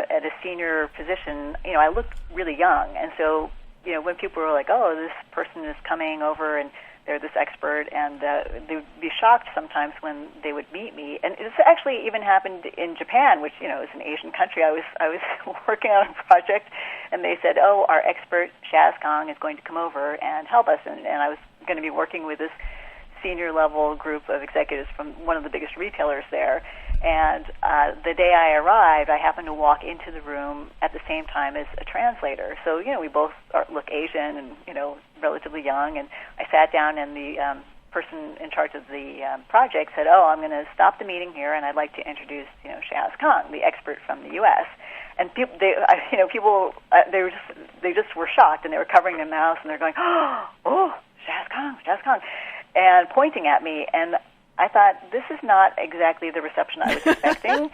at a senior position, I looked really young. And so, when people were like, oh, this person is coming over and they're this expert, and they would be shocked sometimes when they would meet me. And this actually even happened in Japan, which, is an Asian country. I was working on a project and they said, oh, our expert Shaz Kahng is going to come over and help us. And I was going to be working with this senior level group of executives from one of the biggest retailers there. And the day I arrived, I happened to walk into the room at the same time as a translator. So, we both look Asian and, relatively young. And I sat down, and the person in charge of the project said, oh, I'm going to stop the meeting here, and I'd like to introduce, Shaz Kahng, the expert from the U.S. And people, they just were shocked, and they were covering their mouths, and they're going, oh, Shaz Kahng, and pointing at me. And I thought, this is not exactly the reception I was expecting.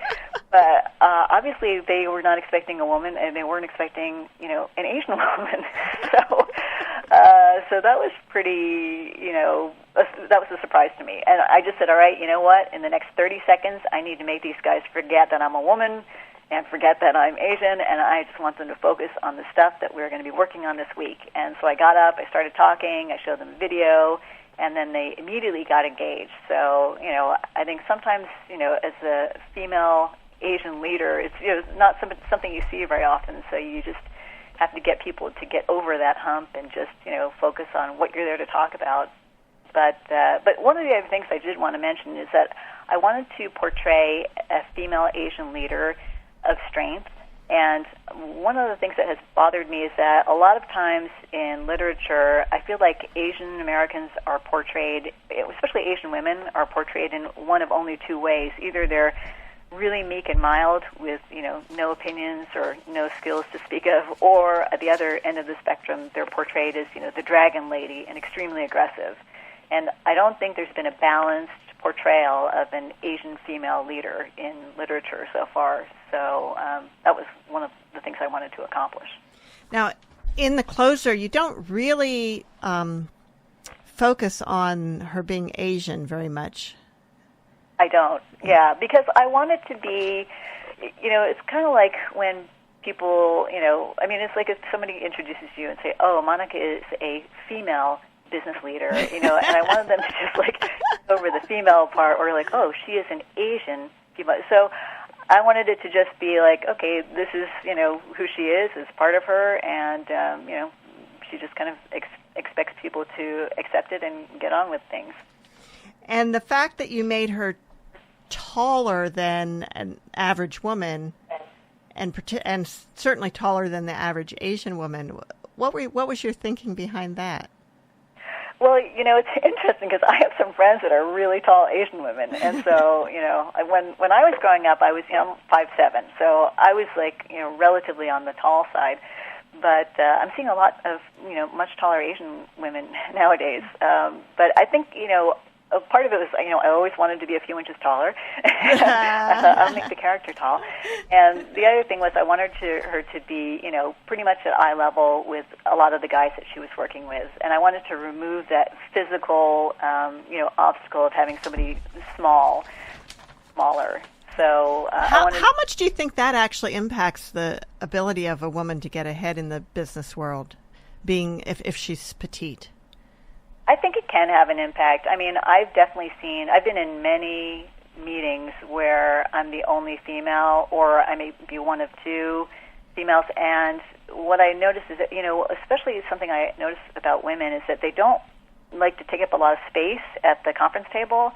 But obviously, they were not expecting a woman, and they weren't expecting, an Asian woman. So that was pretty, that was a surprise to me. And I just said, all right, you know what? In the next 30 seconds, I need to make these guys forget that I'm a woman and forget that I'm Asian, and I just want them to focus on the stuff that we're going to be working on this week. And so I got up, I started talking, I showed them a video, and then they immediately got engaged. So, I think sometimes, as a female Asian leader, it's not something you see very often, so you just have to get people to get over that hump and just, focus on what you're there to talk about. But one of the other things I did want to mention is that I wanted to portray a female Asian leader of strength. And one of the things that has bothered me is that a lot of times in literature, I feel like Asian Americans are portrayed, especially Asian women, are portrayed in one of only two ways. Either they're really meek and mild with, no opinions or no skills to speak of, or at the other end of the spectrum, they're portrayed as, the dragon lady and extremely aggressive. And I don't think there's been a balanced portrayal of an Asian female leader in literature so far. So that was one of the things I wanted to accomplish. Now, in the closer, you don't really focus on her being Asian very much. I don't, yeah, because I want it to be, it's kind of like when people, it's like if somebody introduces you and say, oh, Monica is a female business leader, and I wanted them to just like over the female part, or like, oh, she is an Asian female. So I wanted it to just be like, okay, this is, who she is part of her, and, she just kind of expects people to accept it and get on with things. And the fact that you made her taller than an average woman, and certainly taller than the average Asian woman, what was your thinking behind that? Well, it's interesting because I have some friends that are really tall Asian women, and so when I was growing up, I was 5'7", so I was like relatively on the tall side. But I'm seeing a lot of much taller Asian women nowadays. But I think a part of it was, I always wanted to be a few inches taller. I thought, I'll make the character tall. And the other thing was I wanted her to be, pretty much at eye level with a lot of the guys that she was working with. And I wanted to remove that physical, obstacle of having somebody smaller. So how much do you think that actually impacts the ability of a woman to get ahead in the business world, being if she's petite? I think it can have an impact. I mean, I've been in many meetings where I'm the only female, or I may be one of two females, and what I notice is that, especially something I notice about women is that they don't like to take up a lot of space at the conference table,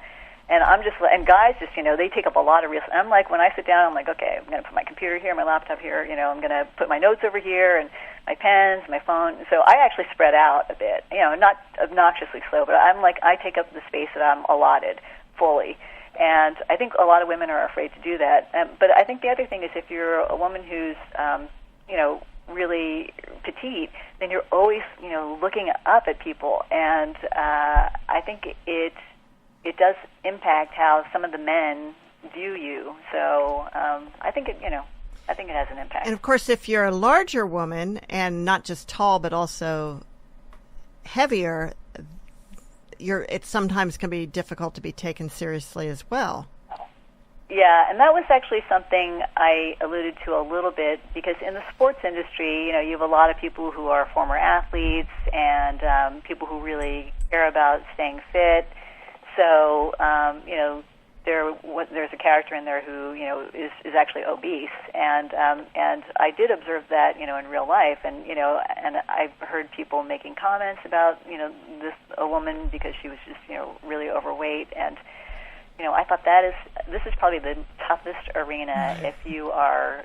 and guys just, they take up a lot of real estate. I'm like, when I sit down, I'm like, okay, I'm going to put my computer here, my laptop here, I'm going to put my notes over here, and my pens, my phone. So I actually spread out a bit, not obnoxiously slow, but I'm like, I take up the space that I'm allotted fully. And I think a lot of women are afraid to do that. But I think the other thing is if you're a woman who's, really petite, then you're always, looking up at people. And I think it does impact how some of the men view you. So I think it has an impact. And of course, if you're a larger woman and not just tall but also heavier, it sometimes can be difficult to be taken seriously as well. Yeah, and that was actually something I alluded to a little bit, because in the sports industry, you have a lot of people who are former athletes and people who really care about staying fit. So, there's a character in there who is actually obese, and I did observe that in real life, and and I've heard people making comments about a woman because she was just really overweight, and I thought this is probably the toughest arena if you are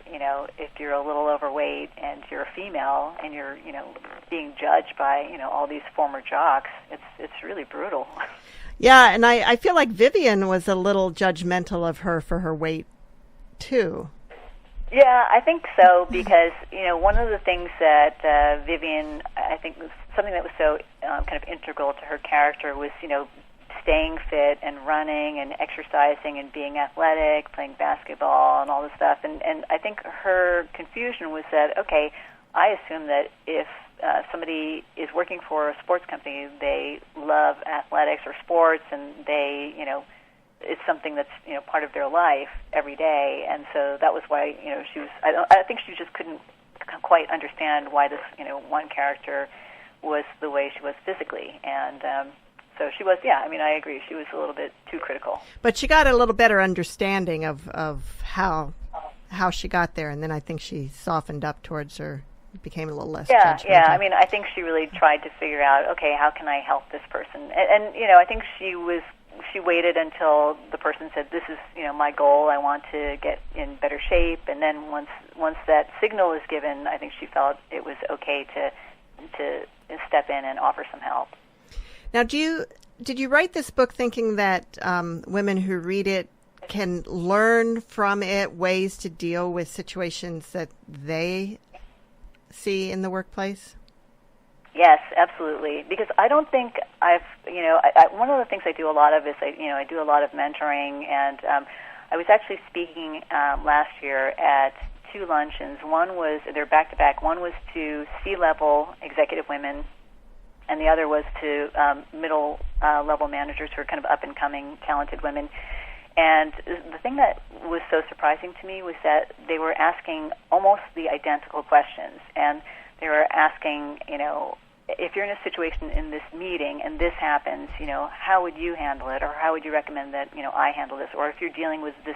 if you're a little overweight and you're a female and you're being judged by all these former jocks. It's really brutal. Yeah, and I feel like Vivian was a little judgmental of her for her weight, too. Yeah, I think so, because, one of the things that Vivian, I think, was something that was so kind of integral to her character was, staying fit and running and exercising and being athletic, playing basketball and all this stuff. And I think her confusion was that, okay, I assume that if somebody is working for a sports company, they love athletics or sports, and they, it's something that's part of their life every day. And so that was why she was. I think she just couldn't quite understand why this one character was the way she was physically, and so she was. Yeah, I mean, I agree. She was a little bit too critical. But she got a little better understanding of how she got there, and then I think she softened up towards her. Became a little less judgmental. Yeah. I mean, I think she really tried to figure out, okay, how can I help this person? And I think she waited until the person said, this is, my goal. I want to get in better shape. And then once that signal was given, I think she felt it was okay to step in and offer some help. Now, did you write this book thinking that women who read it can learn from it ways to deal with situations that they see in the workplace? Yes, absolutely. Because I don't think I've, one of the things I do a lot of is I do a lot of mentoring, and I was actually speaking last year at two luncheons. They're back to back. One was to C-level executive women, and the other was to middle level managers who are kind of up and coming, talented women. And the thing that was so surprising to me was that they were asking almost the identical questions. And they were asking, if you're in a situation in this meeting and this happens, how would you handle it? Or how would you recommend that, I handle this? Or if you're dealing with this,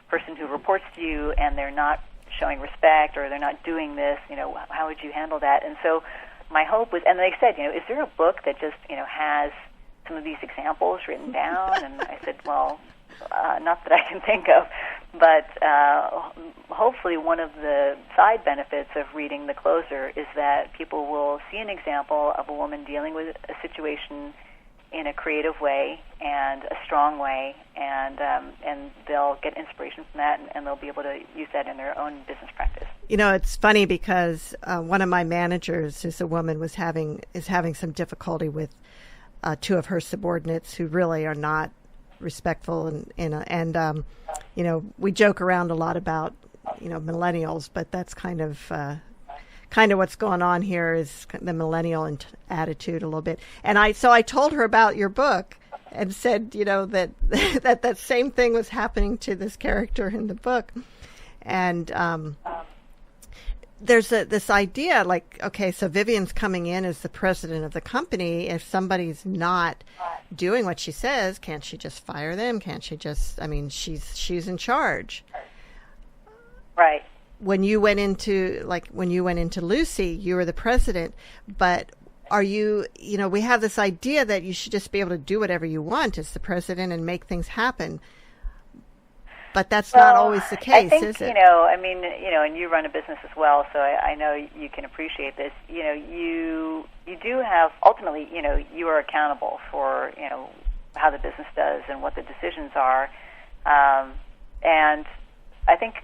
person who reports to you and they're not showing respect or they're not doing this, how would you handle that? And so my hope was, and they said, is there a book that just, has some of these examples written down? And I said, well, not that I can think of, but hopefully one of the side benefits of reading The Closer is that people will see an example of a woman dealing with a situation in a creative way and a strong way, and they'll get inspiration from that, and they'll be able to use that in their own business practice. It's funny because one of my managers, who's a woman, is having some difficulty with two of her subordinates who really are not respectful, and we joke around a lot about millennials, but that's kind of what's going on here is the millennial attitude a little bit. And I told her about your book and said that that same thing was happening to this character in the book, and there's this idea like, okay, so Vivian's coming in as the president of the company. If somebody's not doing what she says, can't she just fire them? Can't she just, she's in charge. Right. When you went into Lucy, you were the president, but are you, we have this idea that you should just be able to do whatever you want as the president and make things happen. But that's not always the case, I think, is it? And you run a business as well, so I know you can appreciate this. You do have, ultimately, you are accountable for, how the business does and what the decisions are. And I think,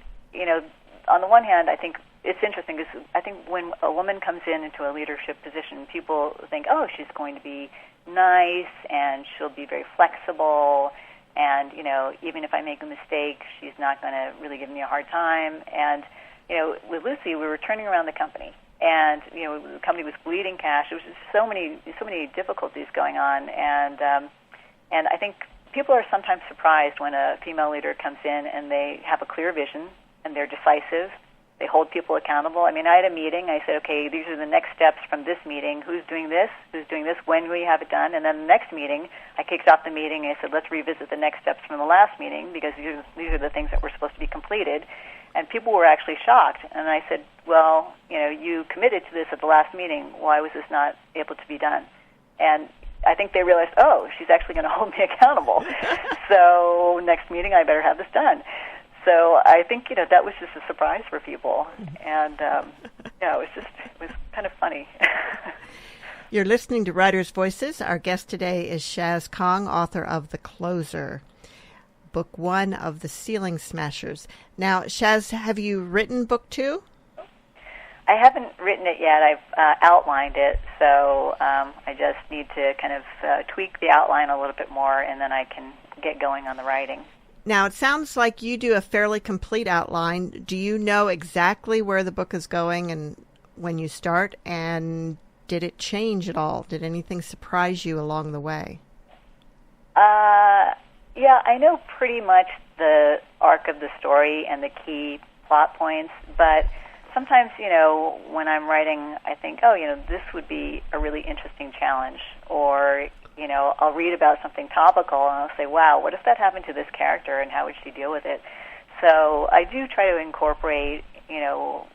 on the one hand, I think it's interesting because I think when a woman comes into a leadership position, people think, oh, she's going to be nice and she'll be very flexible. And, even if I make a mistake, she's not going to really give me a hard time. And, with Lucy, we were turning around the company. And, the company was bleeding cash. There was just so many difficulties going on. And I think people are sometimes surprised when a female leader comes in and they have a clear vision and they're decisive They hold people accountable. I mean, I had a meeting. I said, okay, these are the next steps from this meeting. Who's doing this? Who's doing this? When will you have it done? And then the next meeting, I kicked off the meeting. And I said, let's revisit the next steps from the last meeting because these are the things that were supposed to be completed. And people were actually shocked. And I said, well, you committed to this at the last meeting. Why was this not able to be done? And I think they realized, oh, she's actually going to hold me accountable. So next meeting, I better have this done. So I think, that was just a surprise for people. And, it was kind of funny. You're listening to Writers' Voices. Our guest today is Shaz Kahng, author of The Closer, Book 1 of the Ceiling Smashers. Now, Shaz, have you written Book 2? I haven't written it yet. I've outlined it, so I just need to kind of tweak the outline a little bit more, and then I can get going on the writing. Now, it sounds like you do a fairly complete outline. Do you know exactly where the book is going and when you start? And did it change at all? Did anything surprise you along the way? Yeah, I know pretty much the arc of the story and the key plot points, but sometimes, when I'm writing, I think, this would be a really interesting challenge. Or, I'll read about something topical and I'll say, wow, what if that happened to this character and how would she deal with it? So I do try to incorporate,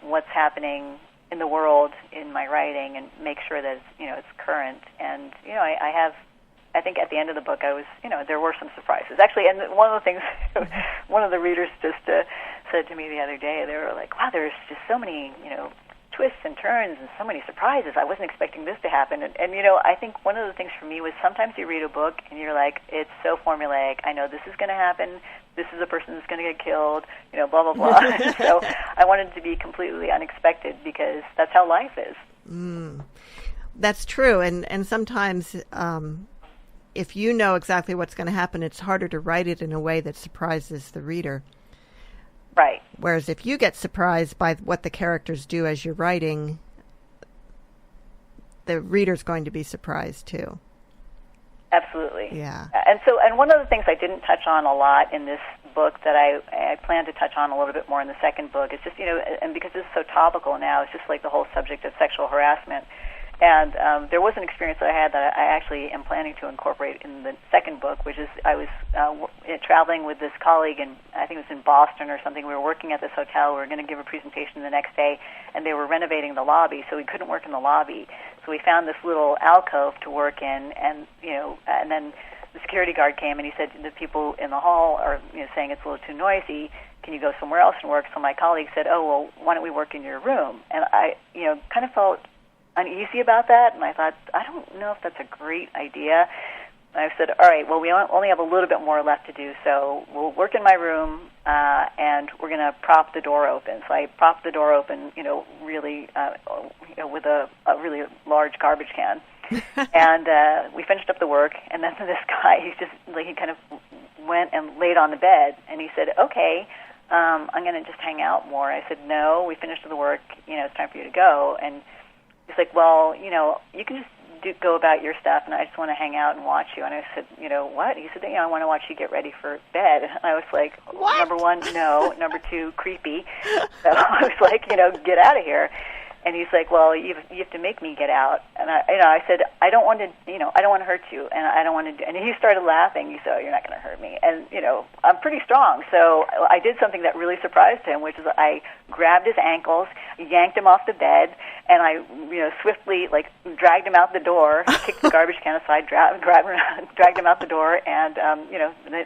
what's happening in the world in my writing and make sure that it's current. And, I think at the end of the book I was, there were some surprises. Actually, and one of the things, one of the readers just said to me the other day, they were like, wow, there's just so many, twists and turns and so many surprises. I wasn't expecting this to happen. And I think one of the things for me was sometimes you read a book and you're like, it's so formulaic. I know this is going to happen. This is a person that's going to get killed, blah, blah, blah. So I wanted it to be completely unexpected because that's how life is. That's true. And sometimes if you know exactly what's going to happen, it's harder to write it in a way that surprises the reader. Right. Whereas if you get surprised by what the characters do as you're writing, the reader's going to be surprised too. Absolutely. Yeah. And one of the things I didn't touch on a lot in this book that I plan to touch on a little bit more in the second book is just, and because this is so topical now, it's just like the whole subject of sexual harassment. And there was an experience that I had that I actually am planning to incorporate in the second book, which is I was traveling with this colleague, and I think it was in Boston or something. We were working at this hotel. We were going to give a presentation the next day, and they were renovating the lobby, so we couldn't work in the lobby. So we found this little alcove to work in, and and then the security guard came, and he said, the people in the hall are saying it's a little too noisy. Can you go somewhere else and work? So my colleague said, oh, well, why don't we work in your room? And I kind of felt uneasy about that, and I thought, I don't know if that's a great idea. And I said, all right, well, we only have a little bit more left to do, so we'll work in my room, and we're going to prop the door open. So I propped the door open, really, with a really large garbage can. And we finished up the work, and then this guy, he kind of went and laid on the bed, and he said, okay, I'm going to just hang out more. I said, no, we finished the work, it's time for you to go. And he's like, well, you can just go about your stuff, and I just want to hang out and watch you. And I said, what? He said, I want to watch you get ready for bed. And I was like, what? Number one, no. Number two, creepy. So I was like, get out of here. And he's like, well, you have to make me get out. And I said, I don't want to, I don't want to hurt you, and I don't want to. And he started laughing. He said, oh, you're not going to hurt me. And I'm pretty strong, so I did something that really surprised him, which is I grabbed his ankles, yanked him off the bed, and I, swiftly dragged him out the door, kicked the garbage can aside, dragged him out the door, and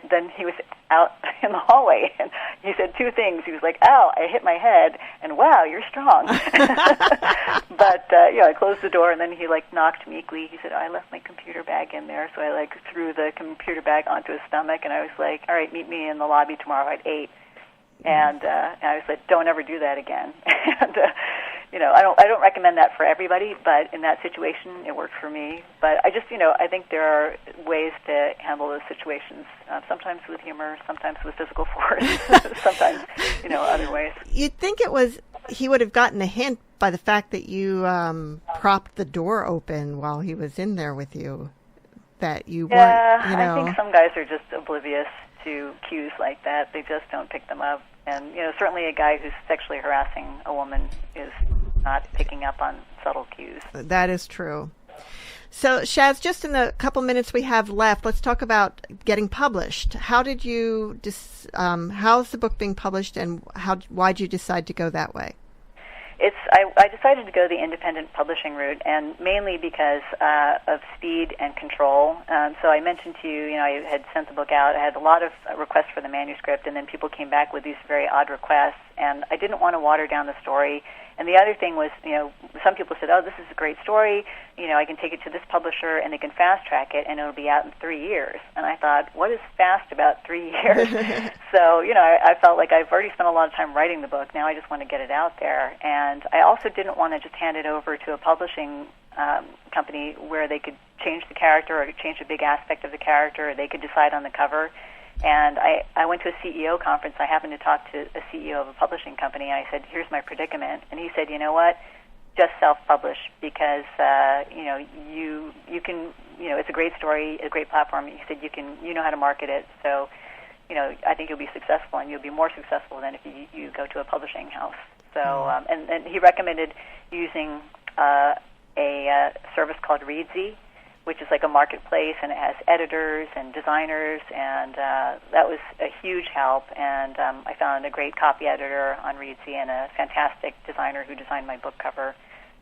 then he was out in the hallway, and he said two things. He was like, ow, I hit my head, and wow, you're strong. But I closed the door, and then he knocked meekly. He said, I left my computer bag in there, so I threw the computer bag onto his stomach, and I was like, all right, meet me in the lobby tomorrow at 8. And I was like, don't ever do that again. And I don't recommend that for everybody, but in that situation, it worked for me. But I just, I think there are ways to handle those situations. Sometimes with humor, sometimes with physical force, sometimes, other ways. You'd think he would have gotten a hint by the fact that you propped the door open while he was in there with you, that you weren't, I think some guys are just oblivious to cues like that. They just don't pick them up. And certainly a guy who's sexually harassing a woman is not picking up on subtle cues. That is true. So, Shaz, just in the couple minutes we have left, let's talk about getting published. How did you, how's the book being published, and why did you decide to go that way? I decided to go the independent publishing route, and mainly because of speed and control. So I mentioned to you, I had sent the book out. I had a lot of requests for the manuscript, and then people came back with these very odd requests, and I didn't want to water down the story. And the other thing was, some people said, oh, this is a great story. I can take it to this publisher, and they can fast-track it, and it'll be out in 3 years. And I thought, what is fast about 3 years? So, I felt like I've already spent a lot of time writing the book. Now I just want to get it out there. And I also didn't want to just hand it over to a publishing company where they could change the character or change a big aspect of the character, or they could decide on the cover. And I went to a CEO conference. I happened to talk to a CEO of a publishing company, and I said, here's my predicament. And he said, you know what, just self-publish, because, you can, it's a great story, a great platform. He said, you know how to market it. So, I think you'll be successful, and you'll be more successful than if you go to a publishing house. So, and he recommended using a service called Readsy, which is like a marketplace, and it has editors and designers, and that was a huge help. And I found a great copy editor on Readsy and a fantastic designer who designed my book cover.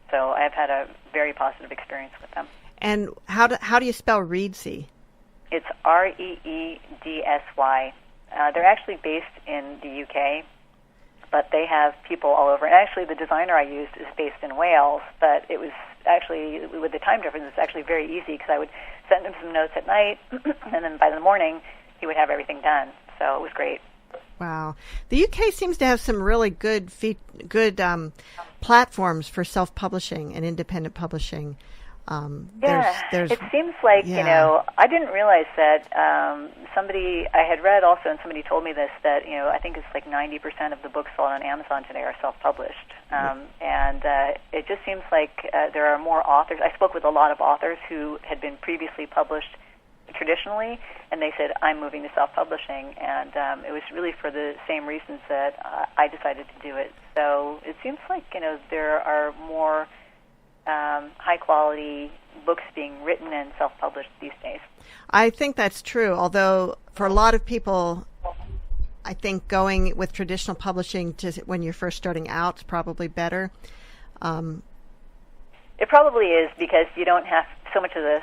So I've had a very positive experience with them. And how do you spell Readsy? It's Reedsy. They're actually based in the UK, but they have people all over. And actually, the designer I used is based in Wales, but it was actually, with the time difference, it's actually very easy, because I would send him some notes at night, and then by the morning, he would have everything done. So it was great. Wow. The UK seems to have some really good platforms for self-publishing and independent publishing. It seems like, I didn't realize that I had read also, and somebody told me this, that, I think it's like 90% of the books sold on Amazon today are self-published. And it just seems like there are more authors. I spoke with a lot of authors who had been previously published traditionally, and they said, I'm moving to self-publishing. And it was really for the same reasons that I decided to do it. So it seems like, there are more high-quality books being written and self-published these days. I think that's true, although for a lot of people, I think going with traditional publishing when you're first starting out is probably better. It probably is, because you don't have so much of the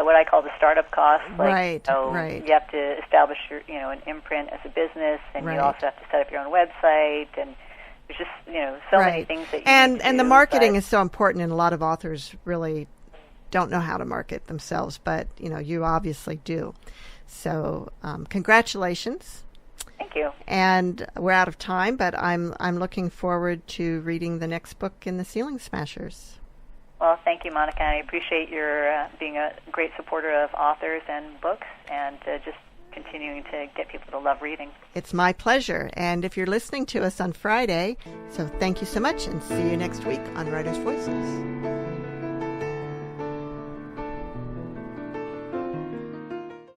what I call the startup costs. Right. You have to establish your, an imprint as a business, and you also have to set up your own website, and there's just, so many things that you need to and the do, marketing is so important, and a lot of authors really don't know how to market themselves, but, you obviously do. So congratulations. Thank you. And we're out of time, but I'm looking forward to reading the next book in the Ceiling Smashers. Well, thank you, Monica. I appreciate your being a great supporter of authors and books, and just continuing to get people to love reading. It's my pleasure. And if you're listening to us on Friday, so thank you so much, and see you next week on Writers' Voices.